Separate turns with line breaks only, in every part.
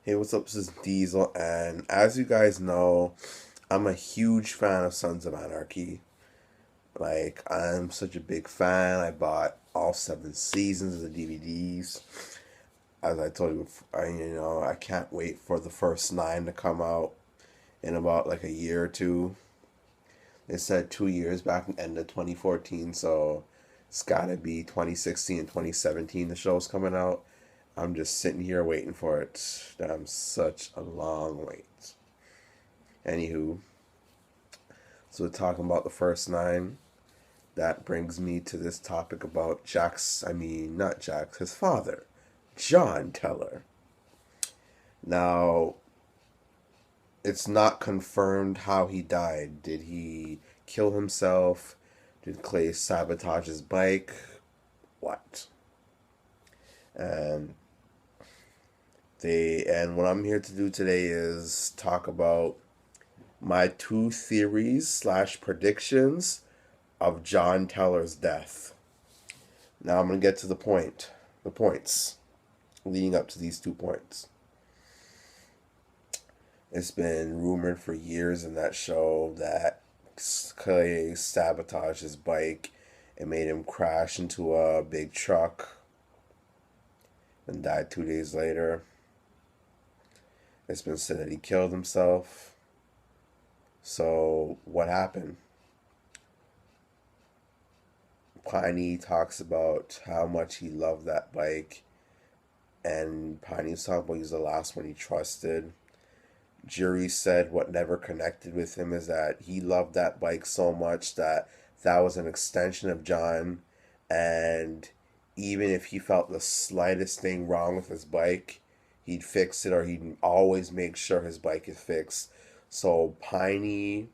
Hey, what's up? This is Diesel, and as you guys know, I'm a huge fan of Sons of Anarchy. Like, I'm such a big fan. I bought all 7 seasons of the DVDs. As I told you before, I can't wait for the first 9 to come out in about like a year or two. They said 2 years back in end of 2014, so it's gotta be 2016 and 2017 the show's coming out. I'm just sitting here waiting for it. I'm such a long wait. Anywho, so we're talking about the first 9. That brings me to this topic about not Jack's, his father, John Teller. Now, it's not confirmed how he died. Did he kill himself? Did Clay sabotage his bike? What? And what I'm here to do today is talk about my 2 theories slash predictions of John Teller's death. Now I'm gonna get to the points leading up to these 2 points. It's been rumored for years in that show that Clay sabotaged his bike and made him crash into a big truck and died 2 days later. It's been said that he killed himself. So what happened? Piney talks about how much he loved that bike, and Piney was talking about he was the last one he trusted. Jury said what never connected with him is that he loved that bike so much that that was an extension of John, and even if he felt the slightest thing wrong with his bike, he'd fix it, or he'd always make sure his bike is fixed. So Piney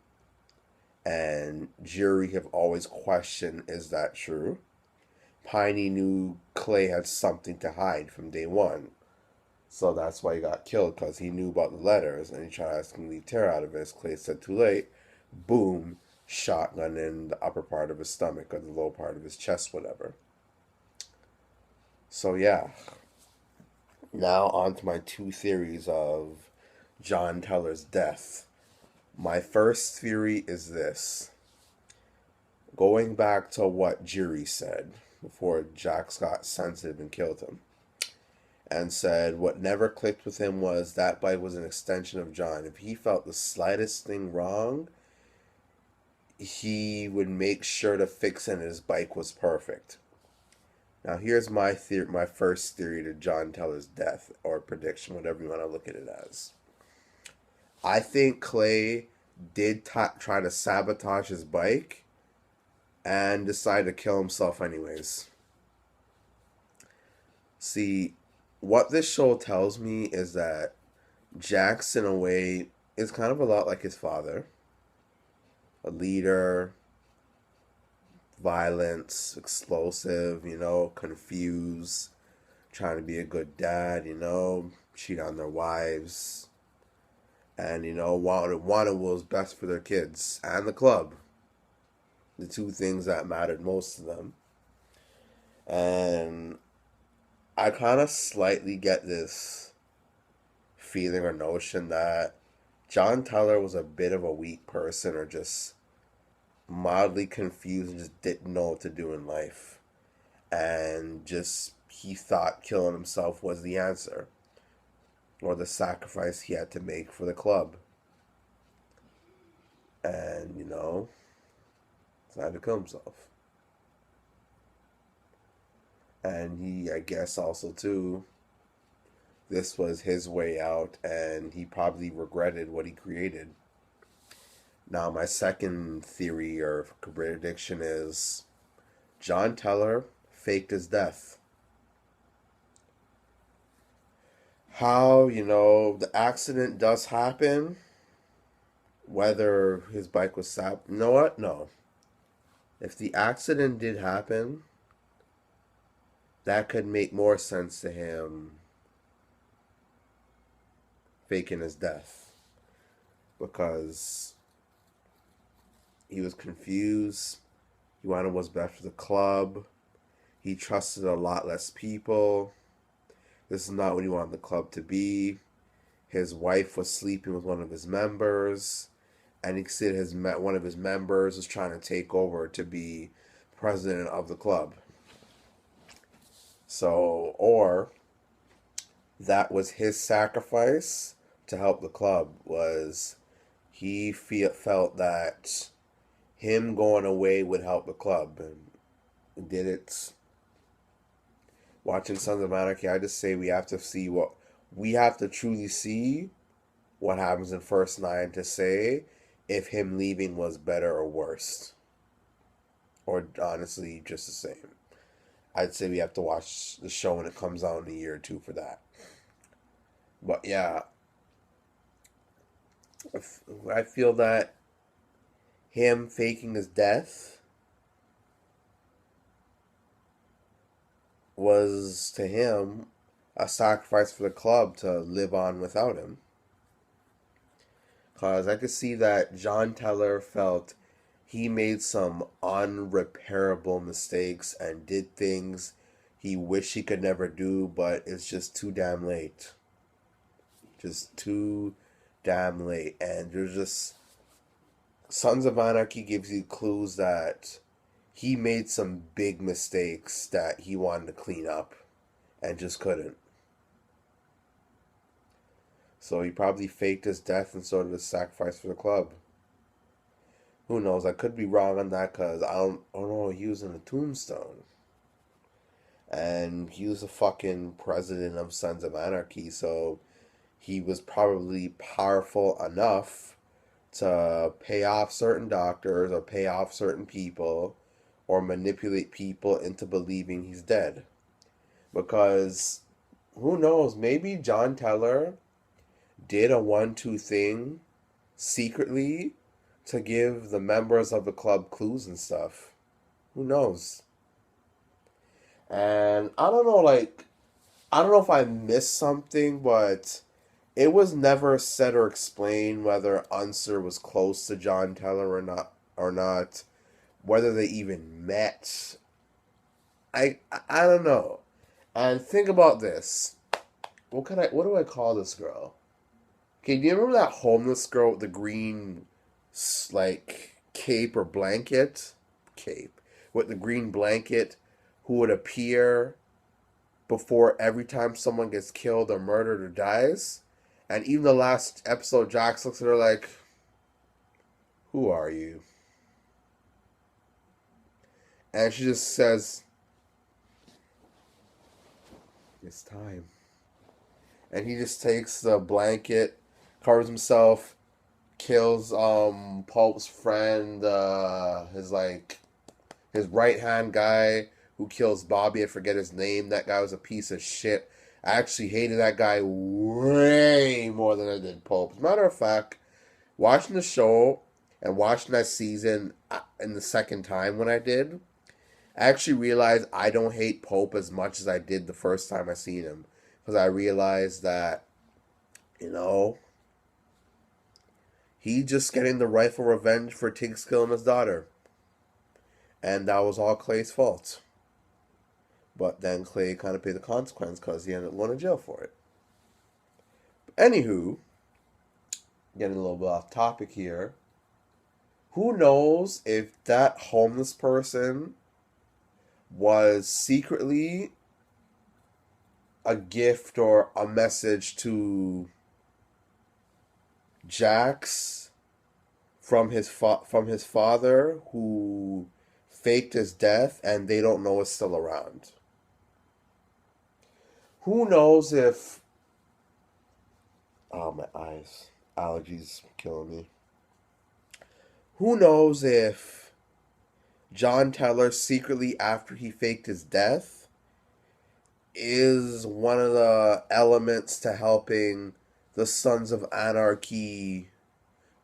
and Jury have always questioned, is that true? Piney knew Clay had something to hide from day one. So that's why he got killed, because he knew about the letters and he tried to ask him to leave tear out of it. As Clay said too late, boom, shotgun in the upper part of his stomach or the lower part of his chest, whatever. So yeah, now on to my 2 theories of John Teller's death. My first theory is this. Going back to what Jury said before Jax got sensitive and killed him, and said what never clicked with him was that bike was an extension of John. If he felt the slightest thing wrong, he would make sure to fix it and his bike was perfect. Now here's my first theory to John Teller's death or prediction, whatever you want to look at it as. I think Clay did try to sabotage his bike and decided to kill himself anyways. See, what this show tells me is that Jax, in a way, is kind of a lot like his father. A leader, violence, explosive, confused, trying to be a good dad, cheat on their wives, and, wanted what was best for their kids and the club. The 2 things that mattered most to them. And I kind of slightly get this feeling or notion that John Teller was a bit of a weak person or just mildly confused and just didn't know what to do in life. And just he thought killing himself was the answer or the sacrifice he had to make for the club. And, decided to kill himself. And he, I guess, also, too, this was his way out and he probably regretted what he created. Now, my second theory or prediction is John Teller faked his death. How, the accident does happen, whether his bike was you know what? No. If the accident did happen, that could make more sense to him faking his death. Because he was confused. He wanted what's best for the club. He trusted a lot less people. This is not what he wanted the club to be. his wife was sleeping with one of his members, and he said one of his members was trying to take over to be president of the club. So, or that was his sacrifice to help the club, was felt that him going away would help the club, and did it. Watching Sons of Anarchy, I just say we have to truly see what happens in First Nine to say if him leaving was better or worse, or honestly just the same. I'd say we have to watch the show when it comes out in a year or two for that. But yeah, I feel that him faking his death was to him a sacrifice for the club to live on without him. Because I could see that John Teller felt he made some unrepairable mistakes and did things he wished he could never do, but it's just too damn late. Just too damn late. And there's just Sons of Anarchy gives you clues that he made some big mistakes that he wanted to clean up and just couldn't. So he probably faked his death and sort of a sacrifice for the club. Who knows? I could be wrong on that because I don't know. He was in a tombstone. And he was a fucking president of Sons of Anarchy, so he was probably powerful enough to pay off certain doctors or pay off certain people or manipulate people into believing he's dead. Because who knows? Maybe John Teller did a 1-2 thing secretly to give the members of the club clues and stuff. Who knows? And I don't know, I don't know if I missed something, but it was never said or explained whether Unser was close to John Teller or not, whether they even met. I don't know. And think about this. What do I call this girl? Okay, do you remember that homeless girl with the green cape or blanket? Cape. With the green blanket who would appear before every time someone gets killed or murdered or dies? And even the last episode, Jax looks at her like, who are you? And she just says, it's time. And he just takes the blanket, covers himself, kills Pulp's friend, his right hand guy who kills Bobby. I forget his name. That guy was a piece of shit. I actually hated that guy way more than I did Pulp. As a matter of fact, watching the show and watching that season in the second time when I did, I actually realized I don't hate Pope as much as I did the first time I seen him. Because I realized that, he just getting the rightful revenge for Tiggs killing his daughter. And that was all Clay's fault. But then Clay kind of paid the consequence because he ended up going to jail for it. But anywho, getting a little bit off topic here. Who knows if that homeless person was secretly a gift or a message to Jax from his father, who faked his death and they don't know it's still around. Who knows if... Oh, my eyes. Allergies killing me. Who knows if John Teller secretly, after he faked his death, is one of the elements to helping the Sons of Anarchy,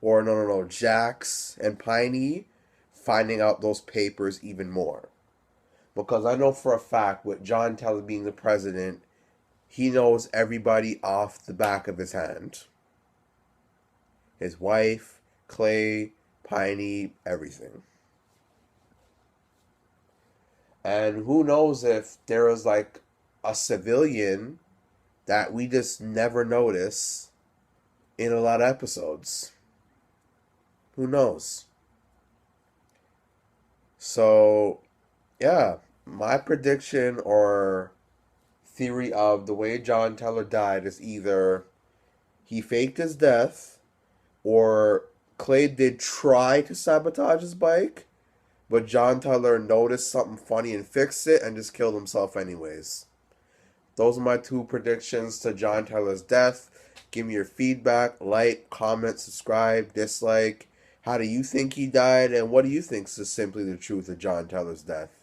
or no, Jax and Piney, finding out those papers even more. Because I know for a fact, with John Teller being the president, he knows everybody off the back of his hand. His wife, Clay, Piney, everything. And who knows if there was a civilian that we just never notice in a lot of episodes. Who knows? So, yeah, my prediction or theory of the way John Teller died is either he faked his death or Clay did try to sabotage his bike, but John Teller noticed something funny and fixed it and just killed himself anyways. Those are my two predictions to John Teller's death. Give me your feedback, like, comment, subscribe, dislike. How do you think he died, and what do you think is simply the truth of John Teller's death?